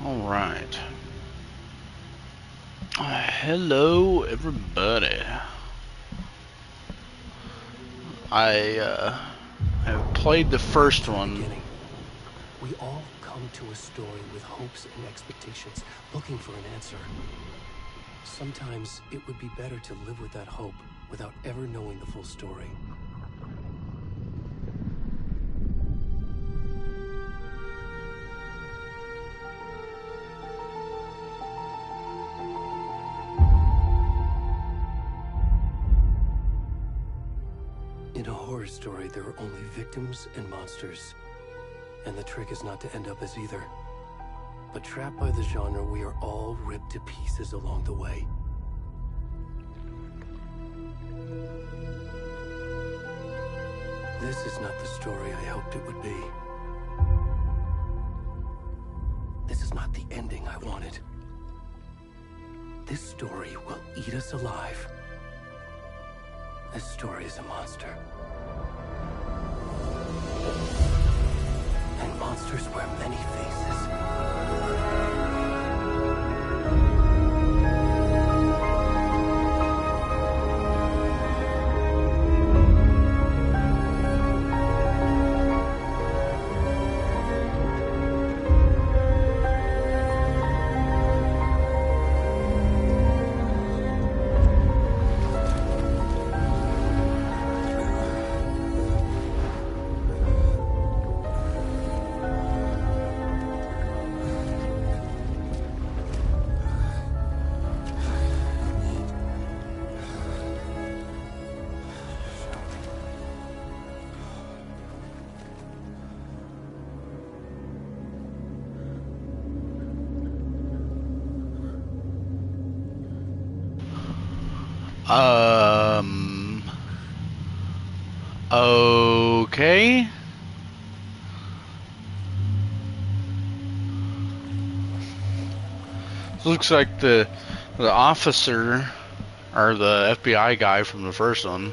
Alright. Hello, everybody. I have played the first one. We all come to a story with hopes and expectations, looking for an answer. Sometimes it would be better to live with that hope without ever knowing the full story. In a horror story, there are only victims and monsters. And the trick is not to end up as either. But trapped by the genre, we are all ripped to pieces along the way. This is not the story I hoped it would be. This is not the ending I wanted. This story will eat us alive. This story is a monster. And monsters wear many faces. Okay. Looks like the officer, or the FBI guy from the first one.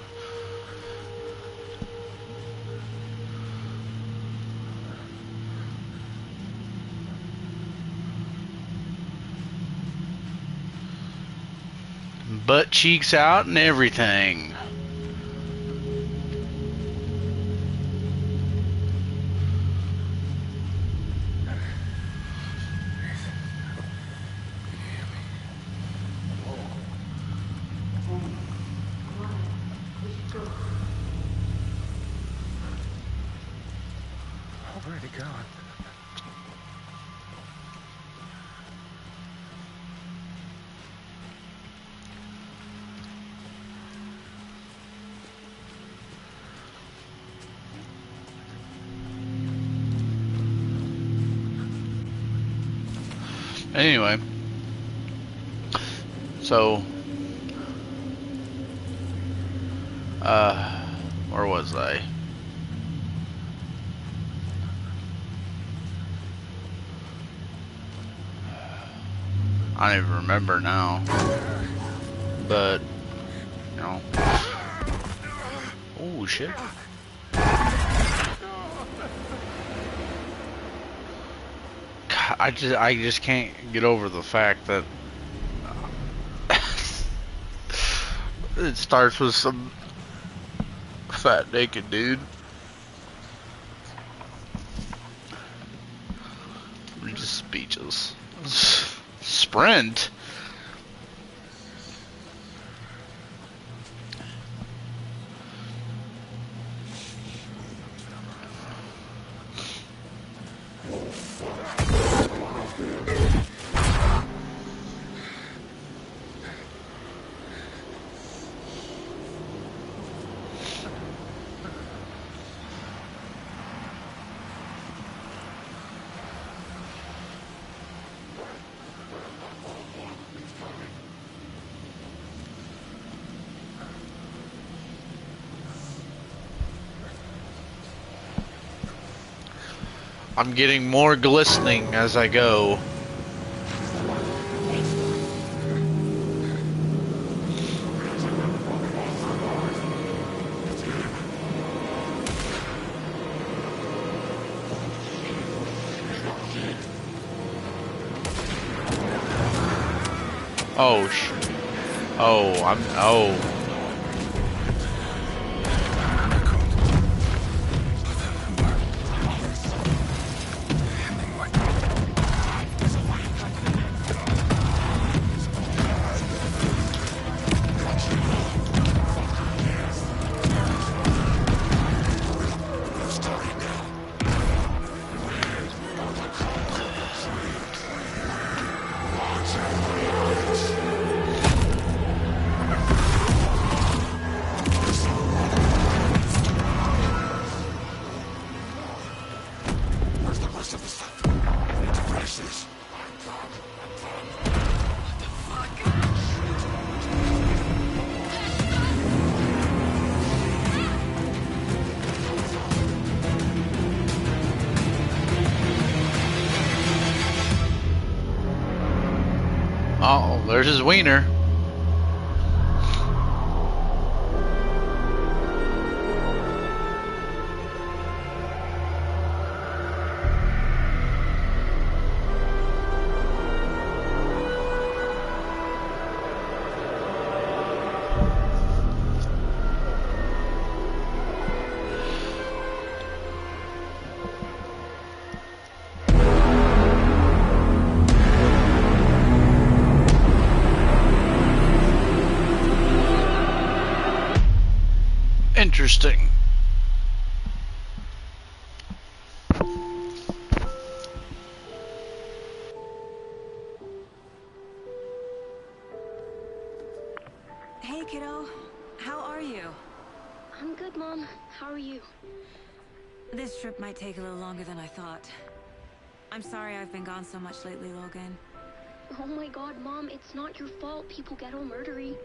Butt cheeks out and everything. Where'd he go? Anyway, so where was I? I don't even remember now, but you know. Oh shit. I just can't get over the fact that it starts with some fat naked dude. I'm just speechless. Sprint? I'm getting more glistening as I go. Oh, oh. Oh, there's his wiener. Interesting. Hey, kiddo. How are you? I'm good, Mom. How are you? This trip might take a little longer than I thought. I'm sorry I've been gone so much lately, Logan. Oh my god, Mom, it's not your fault people get all murdery.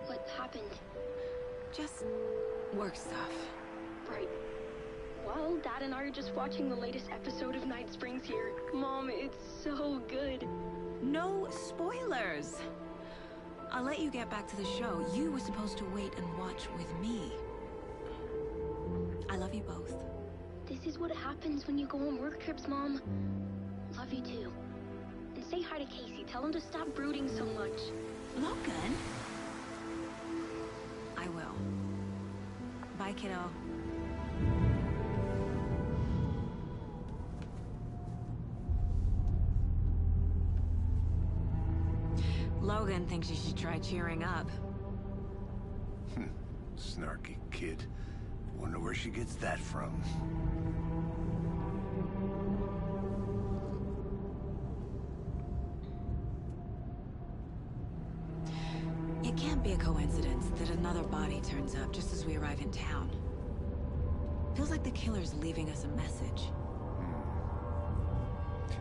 What happened? Just work stuff. Right. Well, Dad and I are just watching the latest episode of Night Springs here. Mom, it's so good. No spoilers! I'll let you get back to the show. You were supposed to wait and watch with me. I love you both. This is what happens when you go on work trips, Mom. Love you too. And say hi to Casey. Tell him to stop brooding so much. Logan? I will. Bye, kiddo. Logan thinks you should try cheering up. Snarky kid. Wonder where she gets that from. It can't be a coincidence that another body turns up just as we arrive in town. Feels like the killer's leaving us a message.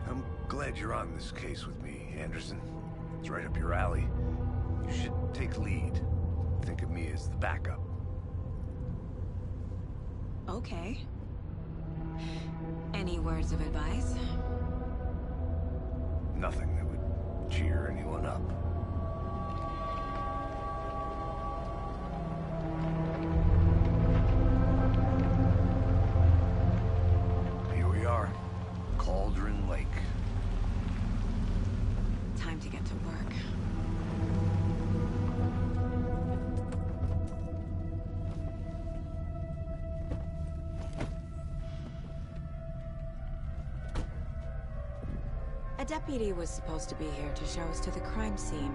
I'm glad you're on this case with me, Anderson. It's right up your alley. You should take lead. Think of me as the backup. Okay. Any words of advice? Nothing that would cheer anyone up. Here we are. Cauldron Lake. Time to get to work. A deputy was supposed to be here to show us to the crime scene.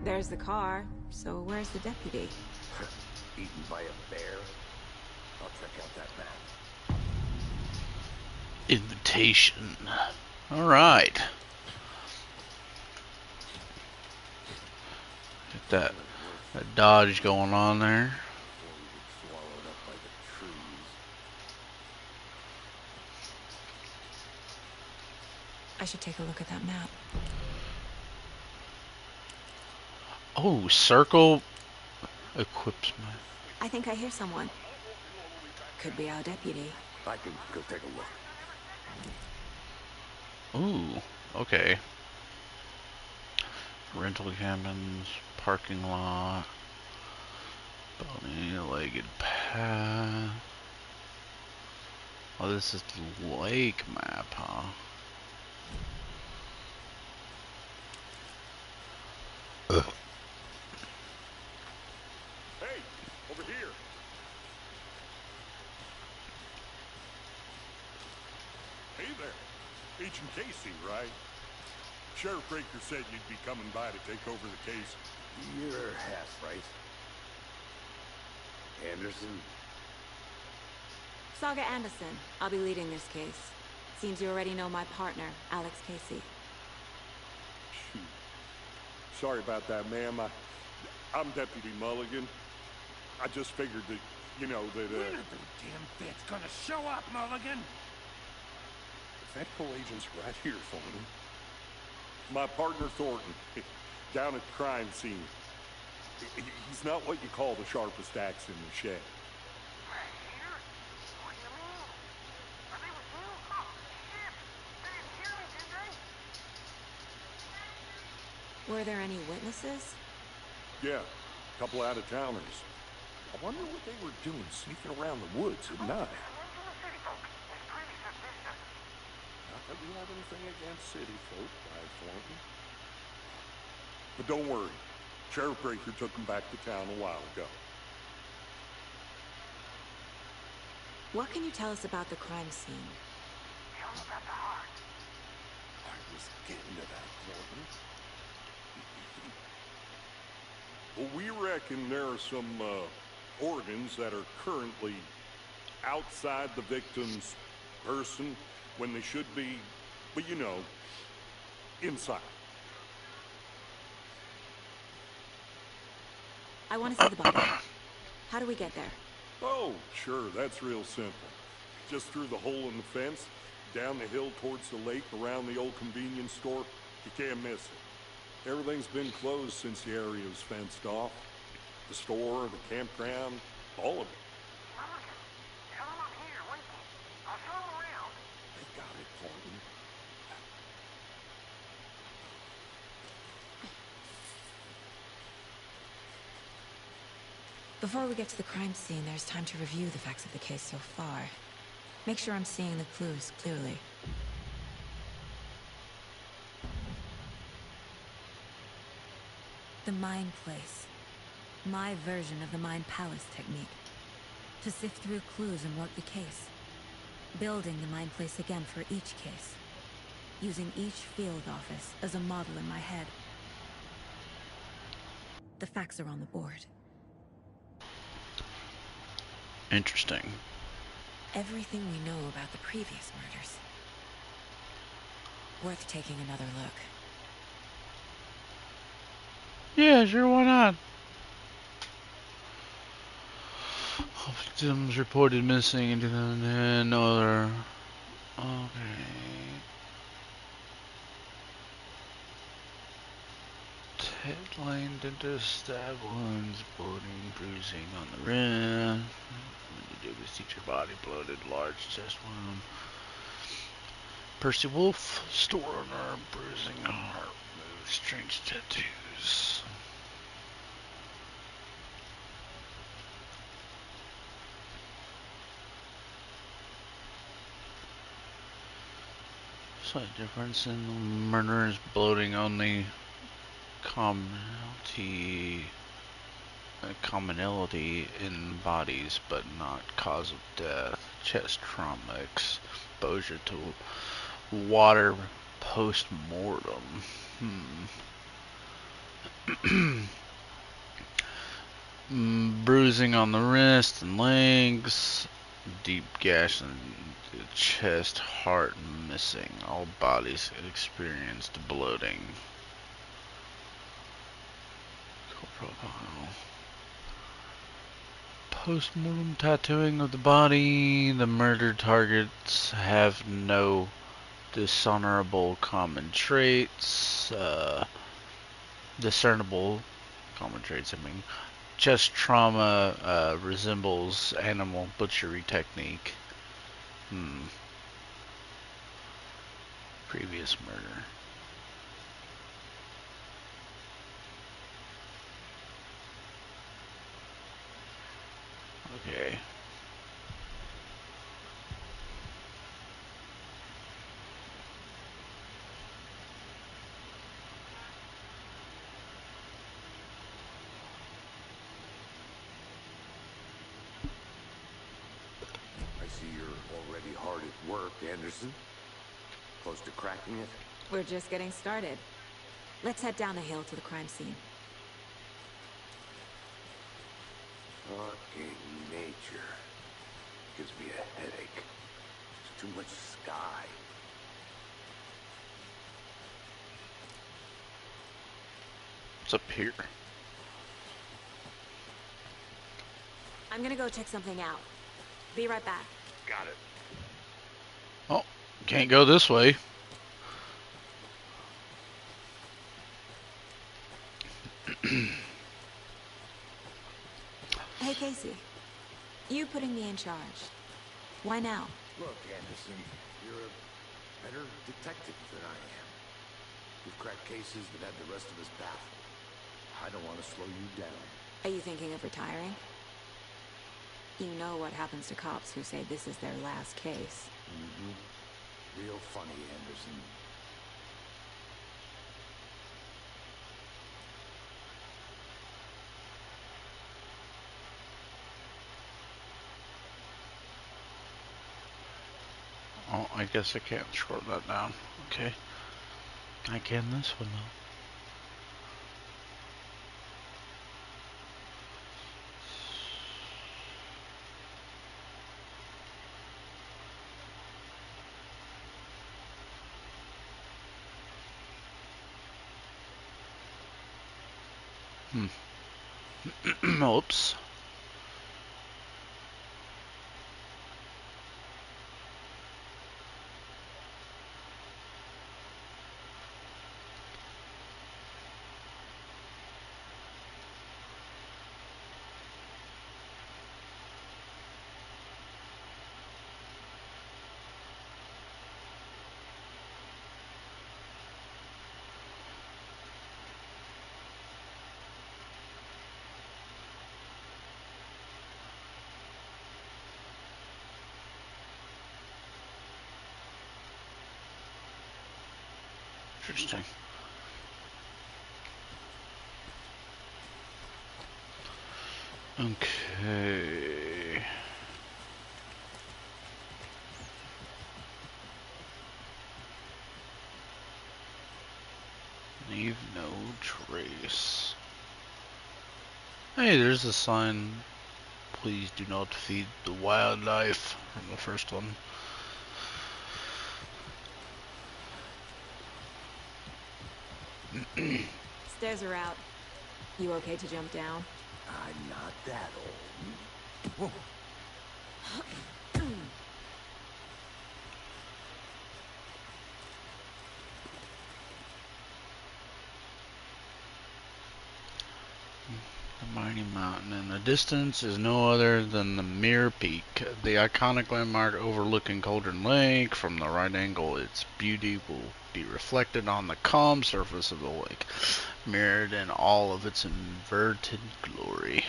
There's the car, so where's the deputy? Eaten by a bear? I'll check out that map. Invitation. Alright. Get that dodge going on there. Swallowed up by the trees. I should take a look at that map. Oh, circle equips my... I think I hear someone. Could be our deputy. I can go take a look. Ooh, okay. Rental cabins, parking lot, bony-legged path. Oh, this is the lake map, huh? Agent Casey, right? Sheriff Breaker said you'd be coming by to take over the case. You're half right. Anderson? Saga Anderson. I'll be leading this case. Seems you already know my partner, Alex Casey. Shoot. Sorry about that, ma'am. I'm Deputy Mulligan. I just figured that, you know, that, When are those damn vets gonna show up, Mulligan? The federal agent's right here for me. My partner Thornton, down at the crime scene. He's not what you call the sharpest axe in the shed. Right here? What do you mean? Are they with you? Oh, shit! They didn't hear me, did they? Were there any witnesses? Yeah, a couple out-of-towners. I wonder what they were doing sneaking around the woods at night. Not that we have anything against city folk, right, Thornton? But don't worry. Sheriff Breaker took them back to town a while ago. What can you tell us about the crime scene? Tell them about the heart. I was getting to that, Thornton. Well, we reckon there are some organs that are currently outside the victim's person when they should be, but you know, inside. I want to see the body. How do we get there? Oh, sure, that's real simple. Just through the hole in the fence, down the hill towards the lake, around the old convenience store. You can't miss it. Everything's been closed since the area was fenced off. The store, the campground, all of it. Mulligan, tell them I'm here, waiting. I'll show them around. They got it, Thornton. Before we get to the crime scene, there's time to review the facts of the case so far. Make sure I'm seeing the clues clearly. The Mind Place. My version of the Mind Palace technique. To sift through clues and work the case. Building the Mind Place again for each case. Using each field office as a model in my head. The facts are on the board. Interesting. Everything we know about the previous murders. Worth taking another look. Yeah, sure, why not? All victims reported missing in 2010, no other. Okay. Headline dentist stab wounds, bloating, bruising on the wrist. When you do is teach your body bloated, large chest wound. Percy Wolf, store owner, bruising heart, moves, strange tattoos. Slight difference in the murderer's bloating only commonality in bodies, but not cause of death. Chest trauma, exposure to water post-mortem. Bruising on the wrist and legs. Deep gash in the chest, heart missing. All bodies experienced bloating. Profile. Post-mortem tattooing of the body. The murdered targets have no discernible common traits. Discernible common traits, I mean. Chest trauma resembles animal butchery technique. Previous murder. Okay. I see you're already hard at work, Anderson. Close to cracking it? We're just getting started. Let's head down the hill to the crime scene. Fucking nature. Gives me a headache. There's too much sky. What's up here? I'm gonna go check something out. Be right back. Got it. Oh, can't go this way. Hey, Casey. You putting me in charge. Why now? Look, Anderson, you're a better detective than I am. You've cracked cases that had the rest of us baffled. I don't want to slow you down. Are you thinking of retiring? You know what happens to cops who say this is their last case. Mm-hmm. Real funny, Anderson. Oh, I guess I can't short that down. Okay. I can this one though. Oops. Interesting. Okay. Leave no trace. Hey, there's a sign. Please do not feed the wildlife from the first one. Stairs are out. You okay to jump down? I'm not that old. Whoa. The mighty mountain in the distance is no other than the Mirror Peak, the iconic landmark overlooking Cauldron Lake. From the right angle, its beauty will be reflected on the calm surface of the lake, mirrored in all of its inverted glory.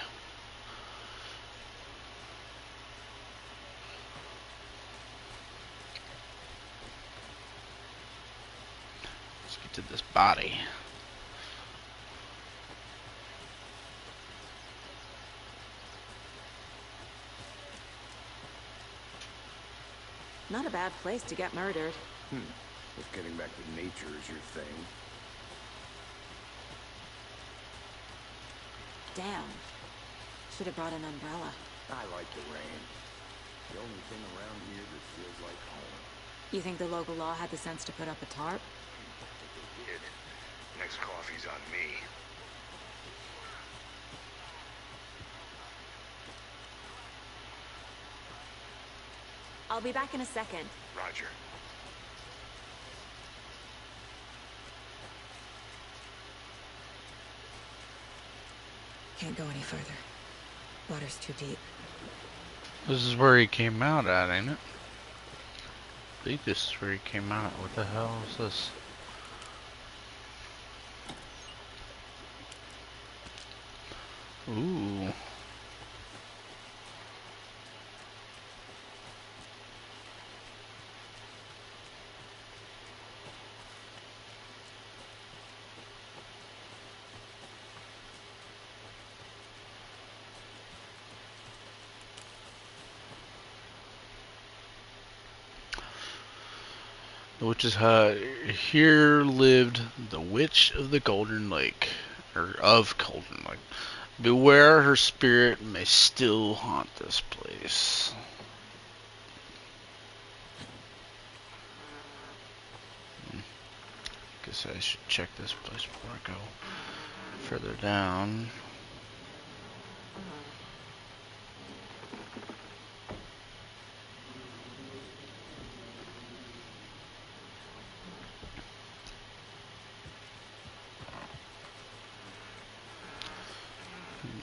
Let's get to this body. Not a bad place to get murdered. If getting back to nature is your thing. Damn. Should have brought an umbrella. I like the rain. The only thing around here that feels like home. You think the local law had the sense to put up a tarp? If they did, next coffee's on me. I'll be back in a second. Roger. Can't go any further. Water's too deep. This is where he came out at, ain't it? I think this is where he came out. What the hell is this? Ooh. The witch's hut. Here lived the witch of the Golden Lake, or of Golden Lake. Beware, her spirit may still haunt this place. Guess I should check this place before I go further down.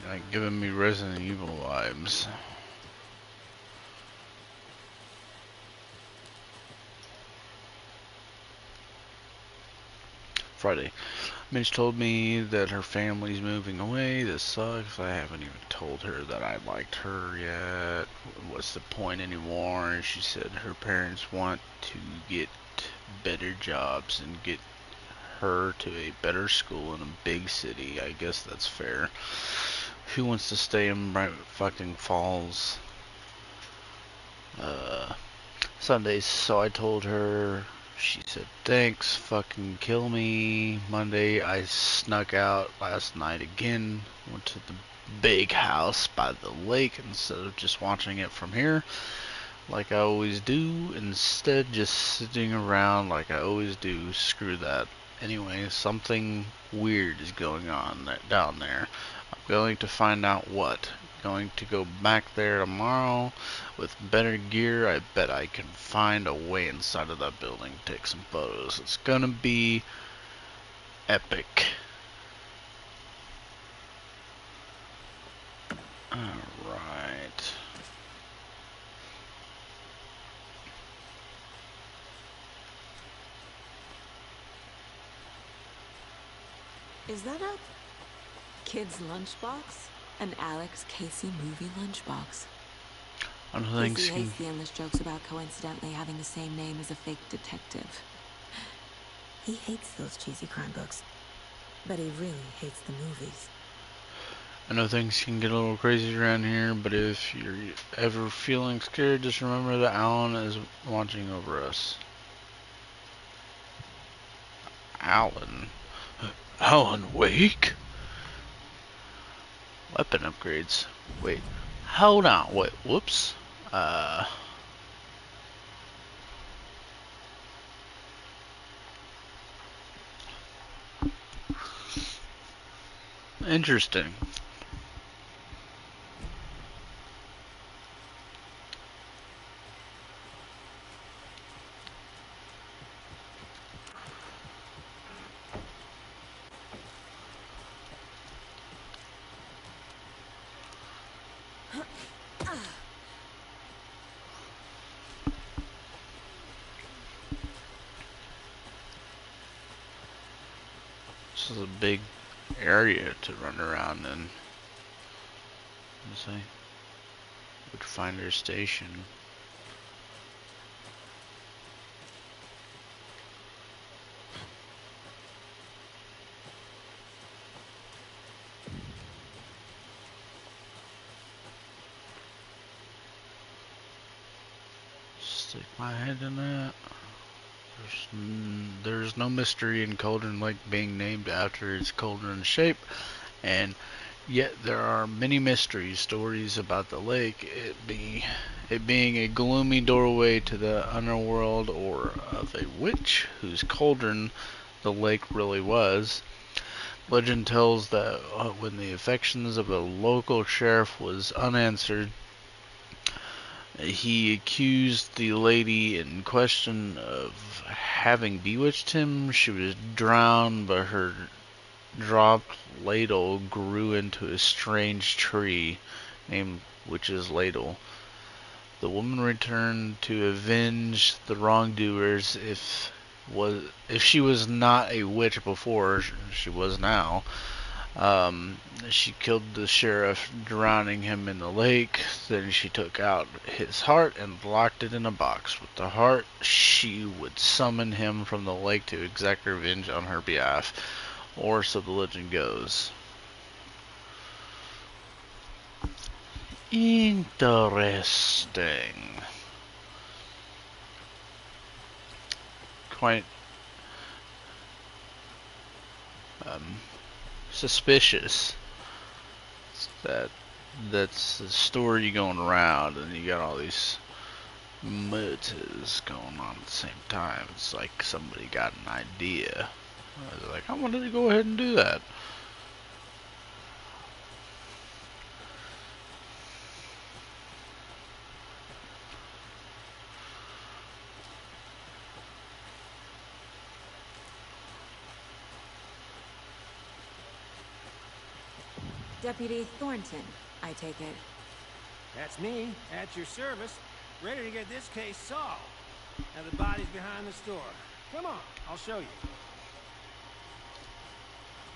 Like giving me Resident Evil vibes. Friday. Mitch told me that her family's moving away. This sucks. I haven't even told her that I liked her yet. What's the point anymore? And she said her parents want to get better jobs and get her to a better school in a big city. I guess that's fair. Who wants to stay in Bright fucking Falls? Sundays, so I told her. She said, thanks, fucking kill me. Monday, I snuck out last night again. Went to the big house by the lake instead of just watching it from here, like I always do. Instead, just sitting around like I always do. Screw that. Anyway, something weird is going on down there. I'm going to find out what. Going to go back there tomorrow with better gear. I bet I can find a way inside of that building, take some photos. It's gonna be epic. Alright. Is that a kid's lunchbox? An Alex Casey movie lunchbox. I don't think Casey hates the endless jokes about coincidentally having the same name as a fake detective. He hates those cheesy crime books, but he really hates the movies. I know things can get a little crazy around here, but if you're ever feeling scared, just remember that Alan is watching over us. Alan Wake? Weapon upgrades. Wait. Hold on. Wait. Whoops. Interesting. This is a big area to run around in. Let's see. Witchfinder Station. Stick my head in that. There's no mystery in Cauldron Lake being named after its cauldron shape, and yet there are many mystery stories about the lake, it being a gloomy doorway to the underworld, or of a witch whose cauldron the lake really was. Legend tells that when the affections of a local sheriff was unanswered, he accused the lady in question of having bewitched him. She was drowned, but her dropped ladle grew into a strange tree named Witch's Ladle. The woman returned to avenge the wrongdoers. If she was not a witch before, she was now. She killed the sheriff, drowning him in the lake. Then she took out his heart and locked it in a box. With the heart, she would summon him from the lake to exact revenge on her behalf, or so the legend goes. Interesting. quite suspicious that's the story going around, and you got all these murders going on at the same time. It's like somebody got an idea. I was like, I wanted to go ahead and do that. Deputy Thornton, I take it. That's me, at your service, ready to get this case solved. Now the body's behind the store. Come on, I'll show you.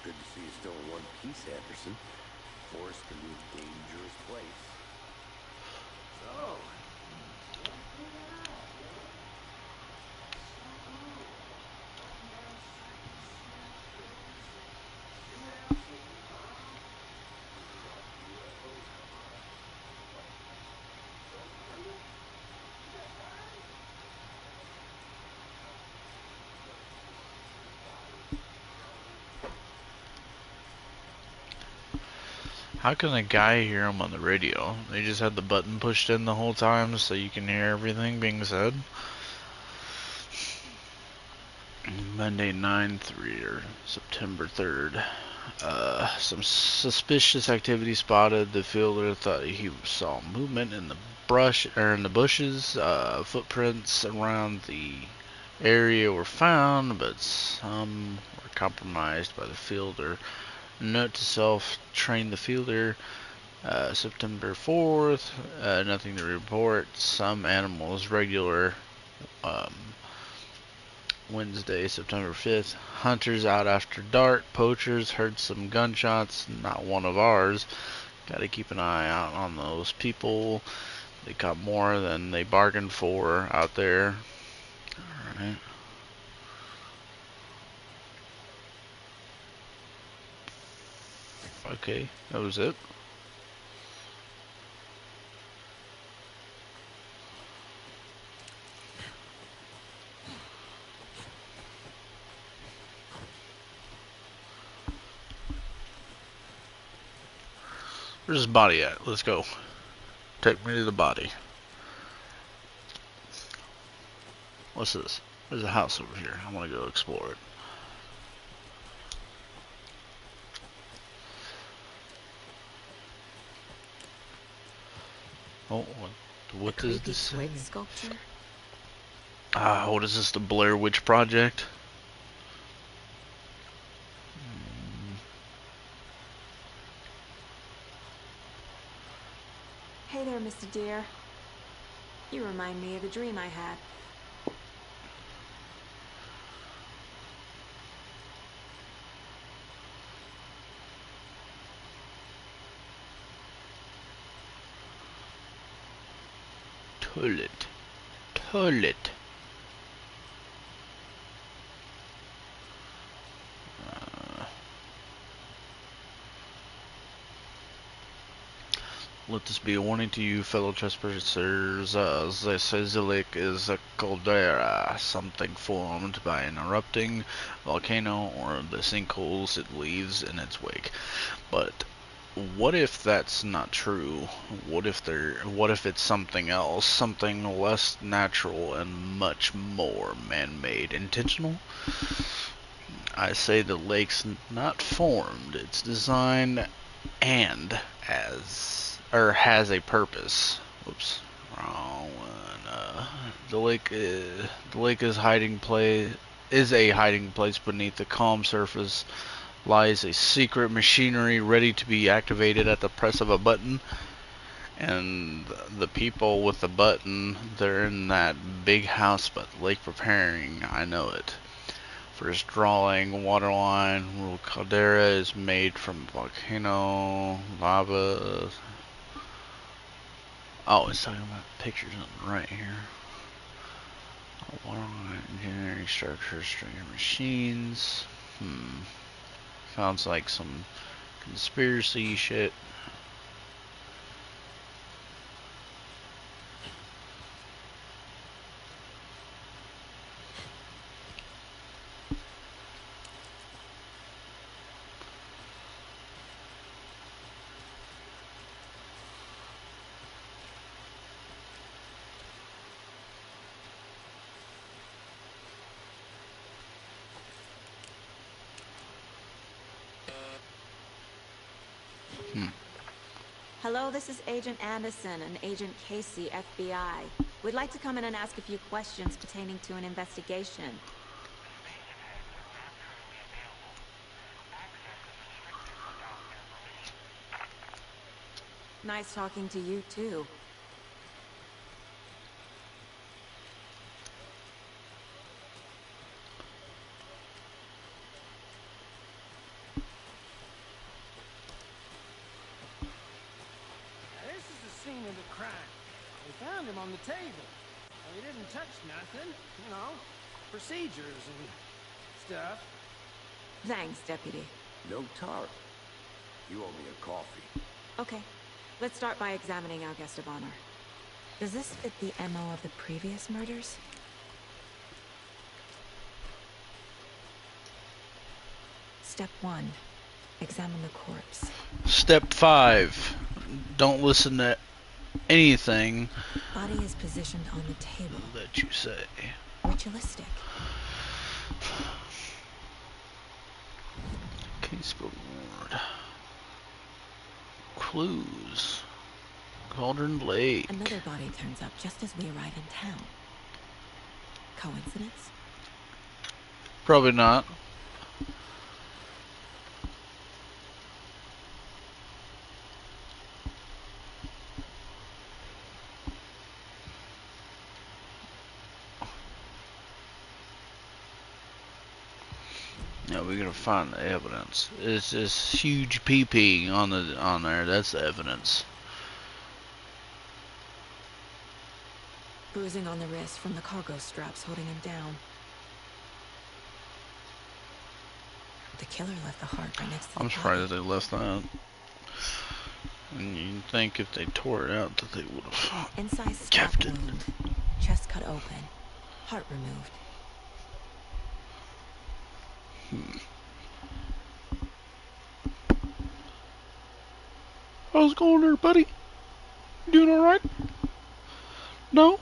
Good to see you still in one piece, Anderson. Forest can be a dangerous place. So... How can a guy hear him on the radio? They just had the button pushed in the whole time so you can hear everything being said. Monday 9/3 or September 3rd. Some suspicious activity spotted. The fielder thought he saw movement in the brush or in the bushes. Footprints around the area were found, but some were compromised by the fielder. Note to self, train the fielder. September 4th, nothing to report. Some animals regular. Wednesday, September 5th, hunters out after dark. Poachers heard some gunshots, not one of ours. Gotta keep an eye out on those people. They caught more than they bargained for out there. Alright. Okay, that was it. Where's his body at? Let's go. Take me to the body. What's this? There's a house over here. I want to go explore it. Oh, what does this say? Sculpture? What is this? The Blair Witch Project? Hey there, Mr. Deer. You remind me of a dream I had. Toilet. Let this be a warning to you, fellow trespassers. Zazilic is a caldera, something formed by an erupting volcano or the sinkholes it leaves in its wake. But what if that's not true? What if it's something else, something less natural and much more man-made, intentional? I say the lake's not formed, it's designed and has a purpose. Oops, wrong one. The lake is a hiding place beneath the calm surface. Lies a secret machinery ready to be activated at the press of a button. And the people with the button, they're in that big house by the lake preparing. I know it. First drawing, waterline, Rule caldera is made from volcano, lava. Oh, it's talking about pictures on the right here. Waterline, engineering structures, stringer machines. Sounds like some conspiracy shit. Hello, this is Agent Anderson and Agent Casey, FBI. We'd like to come in and ask a few questions pertaining to an investigation. Nice talking to you, too. Now, this is the scene of the crime. We found him on the table. Well, he didn't touch nothing, you know, procedures and stuff. Thanks, Deputy. No tar. You owe me a coffee. Okay. Let's start by examining our guest of honor. Does this fit the MO of the previous murders? Step 1. Examine the corpse. Step 5. Don't listen to anything Body is positioned on the table. that you say. Ritualistic. Case board. Clues. Cauldron Lake. Another body turns up just as we arrive in town. Coincidence? Probably not. Yeah, we're gonna find the evidence. It's this huge PP on there. That's the evidence. Bruising on the wrist from the cargo straps holding him down. The killer left the heart right next to the I'm surprised body. they left that. And you'd think if they tore it out that they would have Incise kept stab it. wound. Chest cut open. Heart removed. How's it going there, buddy? You doing alright? No?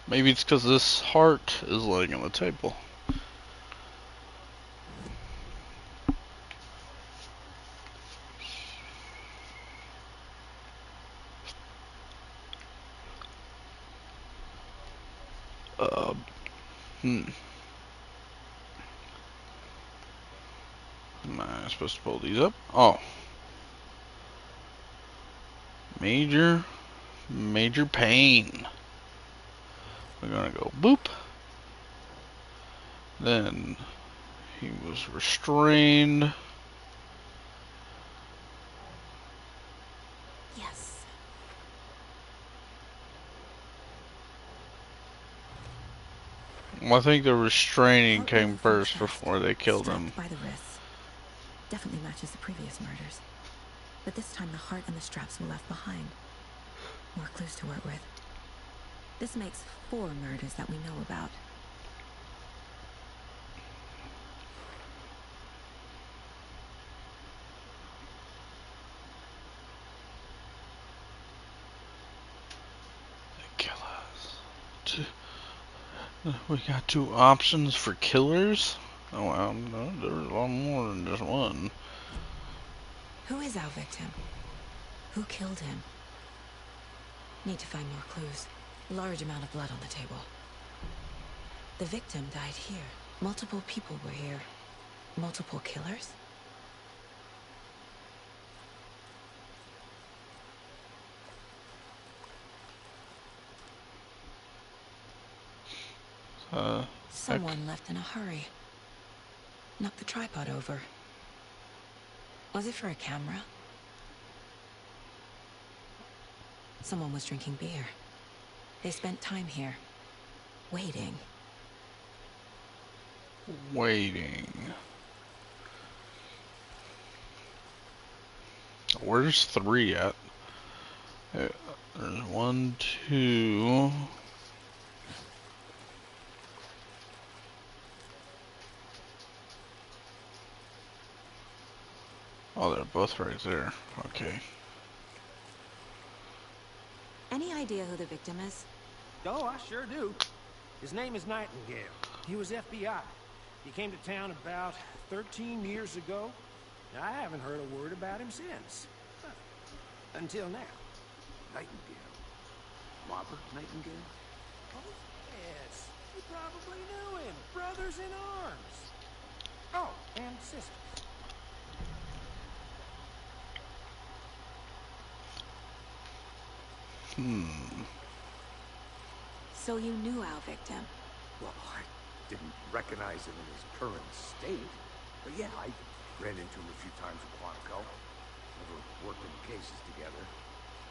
Maybe it's because this heart is laying on the table. Am I supposed to pull these up? Oh. Major pain. We're gonna go boop. Then he was restrained. Yes. Well, I think the restraining Heart came removed from first chest, before they killed him. strapped by the wrists. Definitely matches the previous murders. But this time the heart and the straps were left behind. More clues to work with. This makes 4 murders that we know about. Killers. We got 2 options for killers. Oh wow, no, there's a lot more than just one. Who is our victim? Who killed him? Need to find more clues. Large amount of blood on the table. The victim died here. Multiple people were here. Multiple killers? Someone left in a hurry. Knocked the tripod over. Was it for a camera? Someone was drinking beer. They spent time here. Waiting. Where's 3 at? There's 1, 2. Oh, they're both right there. Okay. Any idea who the victim is? Oh, I sure do. His name is Nightingale. He was FBI. He came to town about 13 years ago. I haven't heard a word about him since. Until now. Nightingale. Robert Nightingale? Oh, yes. You probably knew him. Brothers in arms. Oh, and sisters. So you knew our victim? Well, I didn't recognize him in his current state. But yeah, I ran into him a few times at Quantico. Never worked any cases together.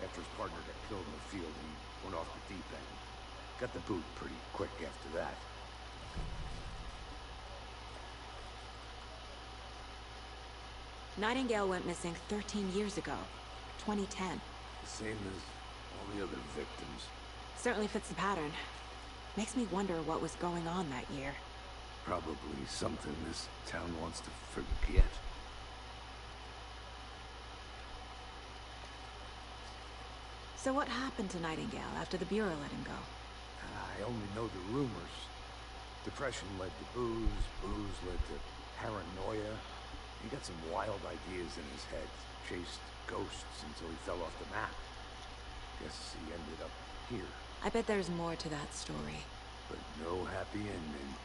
After his partner got killed in the field, he went off the deep end. Got the boot pretty quick after that. Nightingale went missing 13 years ago. 2010. The same as all the other victims. Certainly fits the pattern. Makes me wonder what was going on that year. Probably something this town wants to forget. So what happened to Nightingale after the Bureau let him go? I only know the rumors. Depression led to booze, booze led to paranoia. He got some wild ideas in his head. Chased ghosts until he fell off the map. Guess he ended up here. I bet there's more to that story. But no happy ending.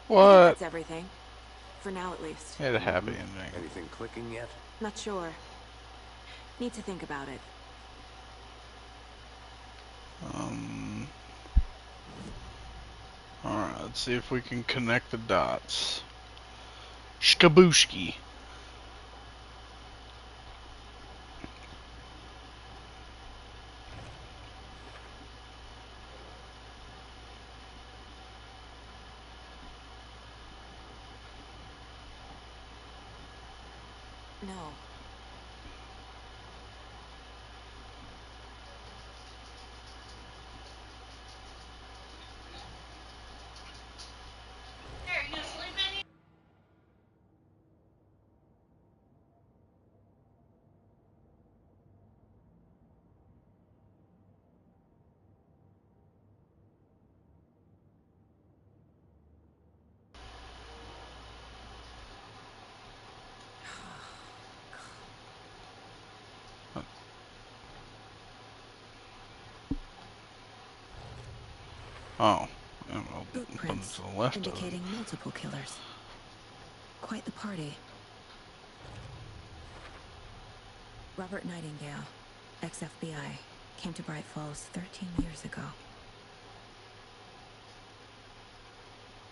What? That's everything. For now, at least. Had a happy ending. Anything clicking yet? Not sure. Need to think about it. Alright, let's see if we can connect the dots. Shkabooshki. No. Oh. Well, Footprints to the left of it. indicating multiple killers. Quite the party. Robert Nightingale, ex-FBI, came to Bright Falls 13 years ago.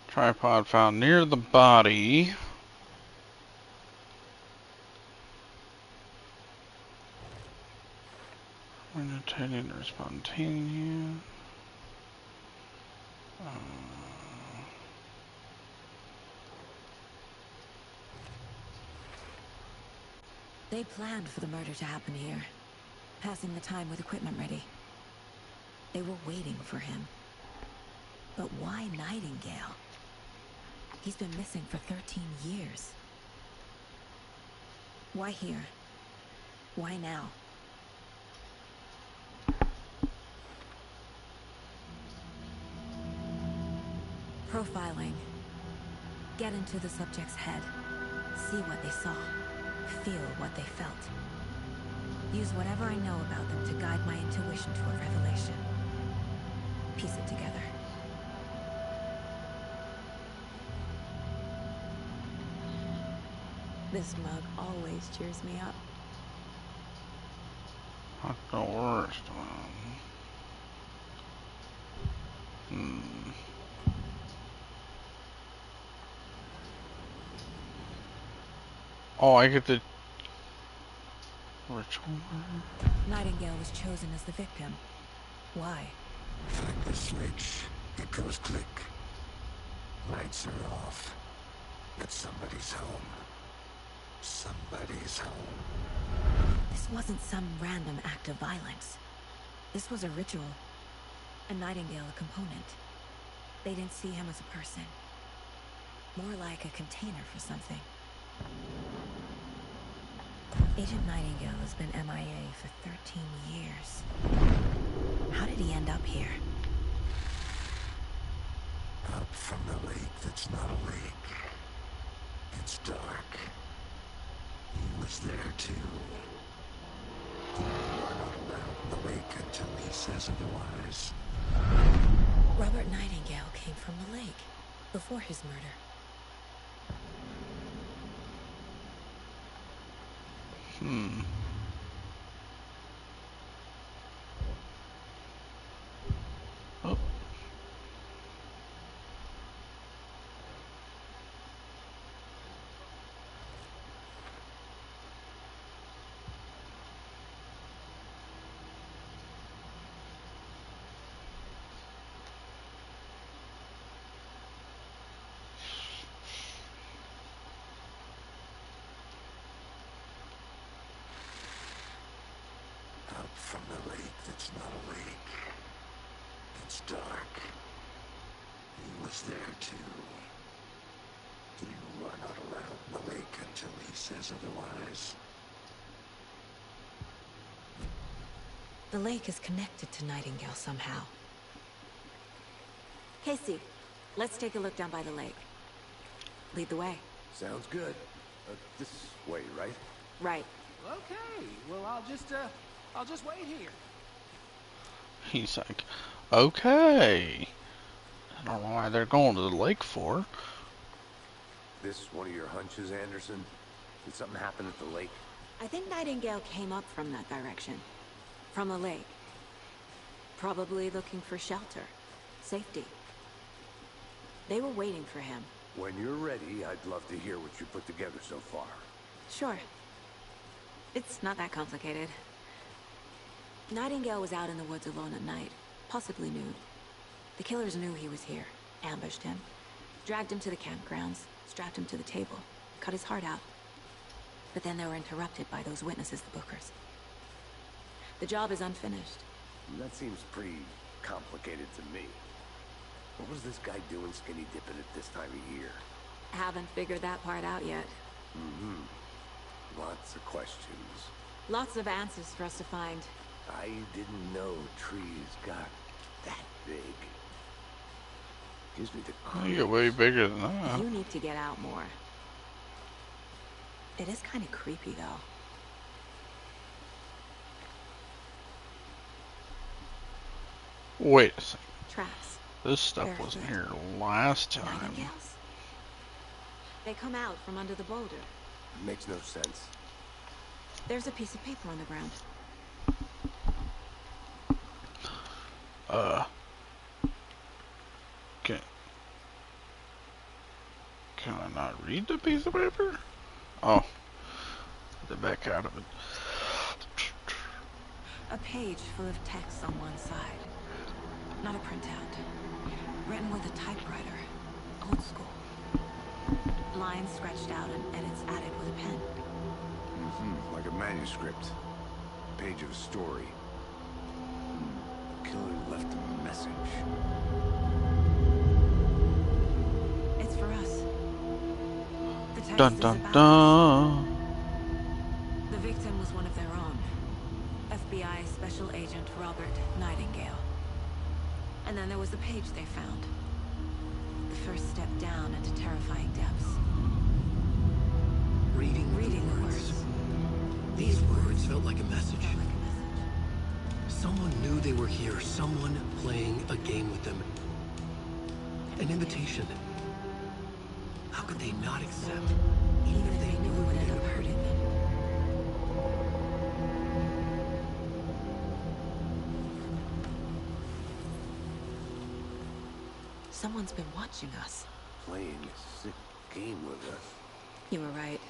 Tripod found near the body. Rotating or spontaneous. They planned for the murder to happen here, passing the time with equipment ready. They were waiting for him. But why Nightingale? He's been missing for 13 years. Why here? Why now? Profiling. Get into the subject's head. See what they saw. Feel what they felt. Use whatever I know about them to guide my intuition to a revelation. Piece it together. This mug always cheers me up. Not the worst one. Oh, I get the ritual. Nightingale was chosen as the victim. Why? Find the switch. It goes click. Lights are off. But somebody's home. Somebody's home. This wasn't some random act of violence. This was a ritual. A Nightingale a component. They didn't see him as a person. More like a container for something. Agent Nightingale has been MIA for 13 years. How did he end up here? Up from the lake that's not a lake. It's It's dark. He was there too. You are not allowed in the lake until he says otherwise. Robert Nightingale came from the lake before his murder. Oh. Out from the lake that's not a lake. It's dark. He was there too. You are not allowed in the lake until he says otherwise. The lake is connected to Nightingale somehow. Casey, let's take a look down by the lake. Lead the way. Sounds good. This way, right? Right. Okay, well, I'll just wait here. He's like, okay. I don't know why they're going to the lake for. This one of your hunches, Anderson? Did something happen at the lake? I think Nightingale came up from that direction. From the lake. Probably looking for shelter. Safety. They were waiting for him. When you're ready, I'd love to hear what you put together so far. Sure. It's not that complicated. Nightingale was out in the woods alone at night, possibly nude. The killers knew he was here, ambushed him, dragged him to the campgrounds, strapped him to the table, cut his heart out. But then they were interrupted by those witnesses, the Bookers. The job is unfinished. That seems pretty complicated to me. What was this guy doing skinny dipping at this time of year? Haven't figured that part out yet. Lots of questions. Lots of answers for us to find. I didn't know trees got that big. Gives me the You get way bigger than that. You need to get out more. It is kind of creepy, though. Wait a second. Traps. This stuff wasn't here last time. Nightingales? They come out from under the boulder. Makes no sense. There's a piece of paper on the ground. Can I not read the piece of paper? Oh. Get the back out of it. A page full of text on one side. Not a printout. Written with a typewriter. Old school. Lines scratched out and edits added with a pen. Like a manuscript. Page of a story. Killer left a message. It's for us. The text Dun is dun about dun. us. The victim was one of their own. FBI Special Agent Robert Nightingale. And then there was the page they found. The first step down into terrifying depths. Reading the words. These words felt like a message. Someone knew they were here. Someone playing a game with them. An invitation. How could they not accept? Even if they knew it would end up hurting them. Someone's been watching us. Playing a sick game with us. You were right.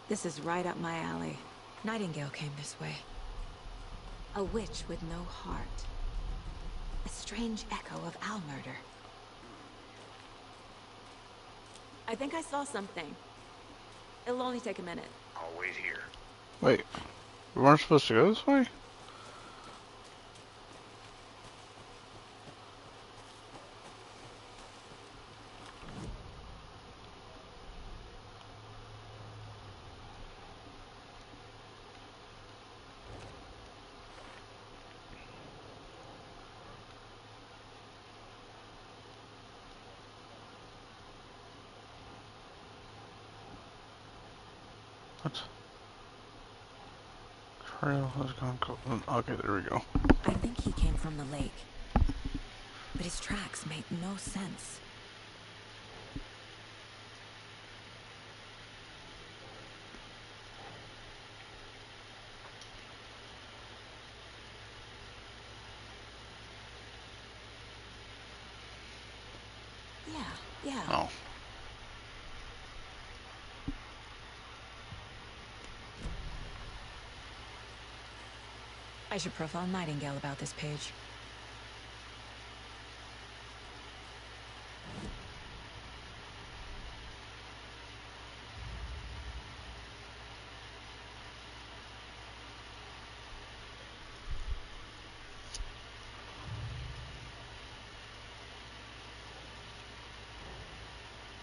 This is right up my alley. Nightingale came this way. A witch with no heart. A strange echo of our murder. I think I saw something. It'll only take a minute. I'll wait here. Wait. We weren't supposed to go this way? What? Trail has gone. Okay, there we go. I think he came from the lake. But his tracks make no sense. Yeah. Oh. I should profile Nightingale about this page.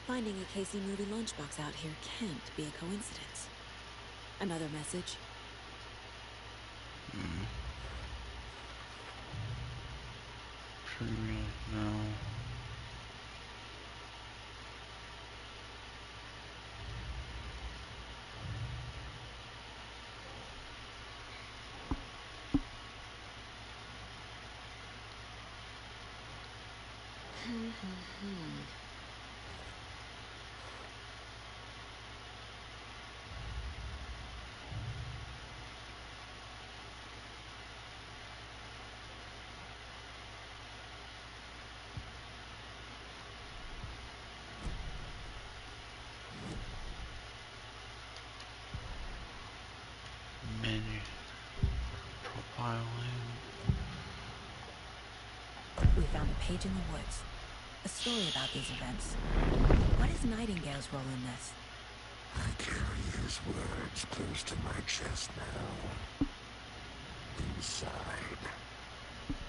Finding a Casey Moody lunchbox out here can't be a coincidence. Another message. No. Menu. Profiling. We found a page in the woods. A story about these events. What is Nightingale's role in this? I carry his words close to my chest now. Inside,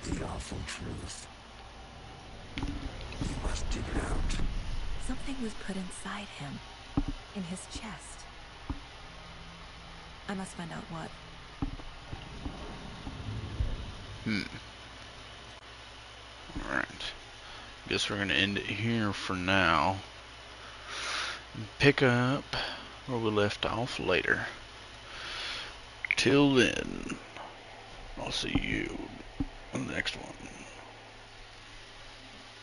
the awful truth. You must dig it out. Something was put inside him. In his chest. I must find out what. Alright. Guess we're gonna end it here for now. And pick up where we left off later. Till then, I'll see you in the next one.